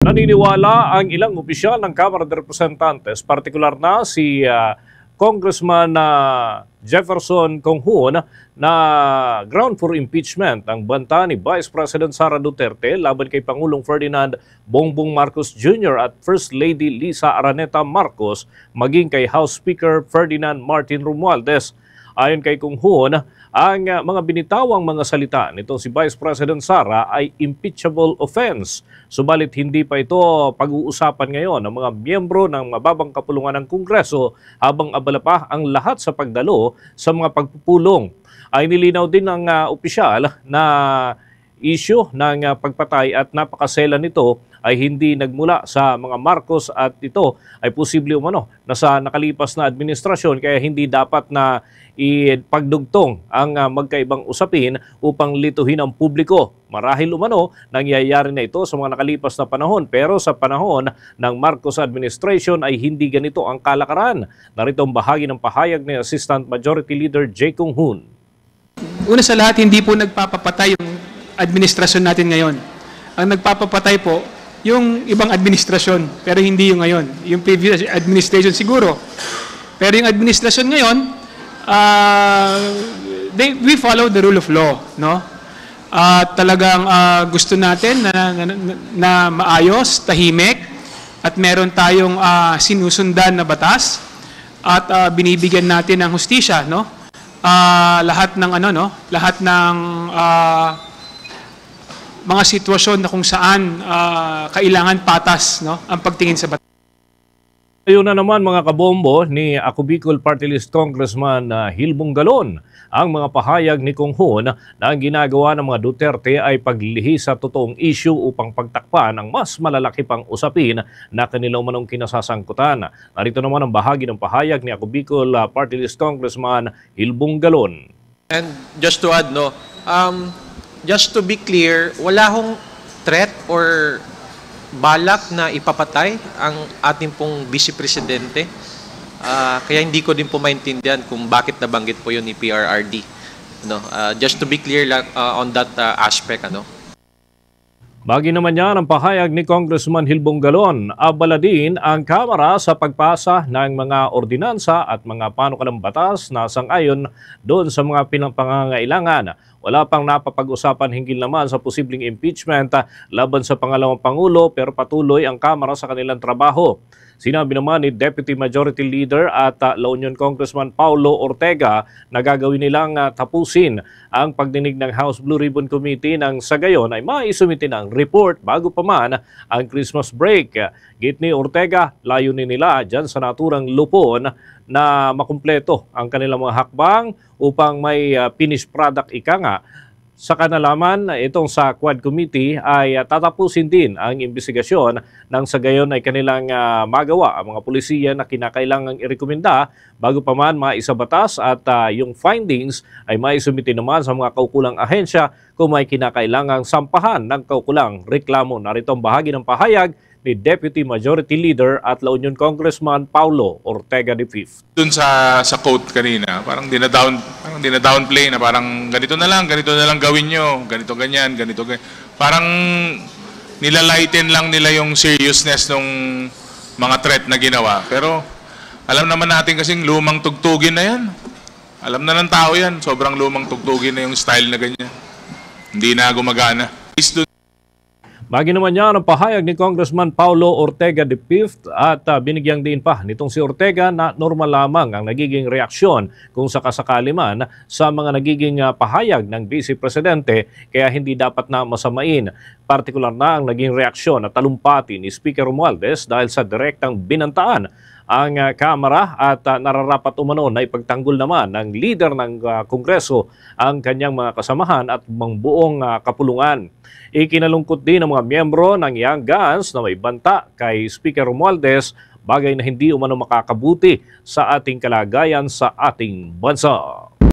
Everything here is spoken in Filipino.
Naniniwala ang ilang opisyal ng Kamara de Representantes, partikular na si Congressman Jefferson Conghun, na ground for impeachment ang banta ni Vice President Sara Duterte laban kay Pangulong Ferdinand Bongbong Marcos Jr. at First Lady Lisa Araneta Marcos maging kay House Speaker Ferdinand Martin Romualdez. Ayon kay Conghun, ang mga binitawang mga salita nitong si Vice President Sara ay impeachable offense. Subalit hindi pa ito pag-uusapan ngayon ng mga miyembro ng mababang kapulungan ng Kongreso habang abala pa ang lahat sa pagdalo sa mga pagpupulong. Ay nilinaw din ng opisyal na issue ng pagpatay at napakasela nito ay hindi nagmula sa mga Marcos at ito ay posible umano na sa nakalipas na administrasyon, kaya hindi dapat na ipagdugtong ang magkaibang usapin upang lituhin ang publiko. Marahil umano nangyayari na ito sa mga nakalipas na panahon, pero sa panahon ng Marcos administration ay hindi ganito ang kalakaran. Narito ang bahagi ng pahayag ni Assistant Majority Leader Jay Conghun. Una sa lahat, hindi po nagpapapatay yung administrasyon natin ngayon. Ang nagpapapatay po yung ibang administrasyon, pero hindi yung ngayon. Yung previous administration siguro. Pero yung administrasyon ngayon, we follow the rule of law, no? Talagang gusto natin na maayos, tahimik, at meron tayong sinusundan na batas at binibigyan natin ng hustisya, no? Lahat ng lahat ng mga sitwasyon na kung saan kailangan patas, no, ang pagtingin sa batas. Ayun na naman mga kabombo ni Ako Bicol Party List Congressman Hilbong Galon, ang mga pahayag ni Conghun na ang ginagawa ng mga Duterte ay paglihi sa totoong issue upang pagtakpan ang mas malalaki pang usapin na kanilang manong kinasasangkutan. Narito naman ang bahagi ng pahayag ni Ako Bicol Party List Congressman Hilbong Galon. And just to add, no, just to be clear, wala hong threat or balak na ipapatay ang ating pong Vice Presidente. Kaya hindi ko din po maintindihan kung bakit nabanggit po yun ni PRRD. No? Just to be clear on that aspect. Bagi naman niya ang pahayag ni Congressman Hilbong Galon, abala din ang Kamara sa pagpasa ng mga ordinansa at mga panukalang batas na sang-ayon doon sa mga pinapangangailangan. Wala pang napapag-usapan hinggil naman sa posibleng impeachment laban sa pangalawang Pangulo, pero patuloy ang Kamara sa kanilang trabaho. Sinabi naman ni Deputy Majority Leader at La Union Congressman Paulo Ortega na gagawin nilang tapusin ang pagdinig ng House Blue Ribbon Committee nang sa gayon ay maisumite ng report bago pa man ang Christmas break. Git ni Ortega, layunin nila dyan sa naturang lupon na makumpleto ang kanilang mga hakbang upang may finished product ika nga. Sa kanalaman, itong sa Quad Committee ay tatapusin din ang investigasyon nang sa gayon ay kanilang magawa ang mga pulisiya na kinakailangang irekomenda bago pa man maisabatas at yung findings ay maisumite naman sa mga kaukulang ahensya kung may kinakailangang sampahan ng kaukulang reklamo. Narito ang bahagi ng pahayag ni Deputy Majority Leader at La Union Congressman Paulo Ortega V. Dun sa quote kanina, parang dina-downplay na parang ganito na lang gawin nyo, ganito ganyan. Parang nilalighten lang nila yung seriousness ng mga threat na ginawa. Pero alam naman natin kasing lumang tugtugin na yan. Alam na ng tao yan, sobrang lumang tugtugin na yung style na ganyan. Hindi na gumagana. Bagi naman niya ang pahayag ni Congressman Paulo Ortega V at binigyang din pa nitong si Ortega na normal lamang ang nagiging reaksyon kung sakasakali man sa mga nagiging pahayag ng Vice Presidente, kaya hindi dapat na masamain. Partikular na ang naging reaksyon at talumpati ni Speaker Romualdez dahil sa direktang binantaan ang Kamara at nararapat umano na ipagtanggol naman ng leader ng Kongreso ang kanyang mga kasamahan at buong kapulungan. Ikinalungkot din ng mga miyembro ng Young Guns na may banta kay Speaker Romualdez, bagay na hindi umano makakabuti sa ating kalagayan sa ating bansa.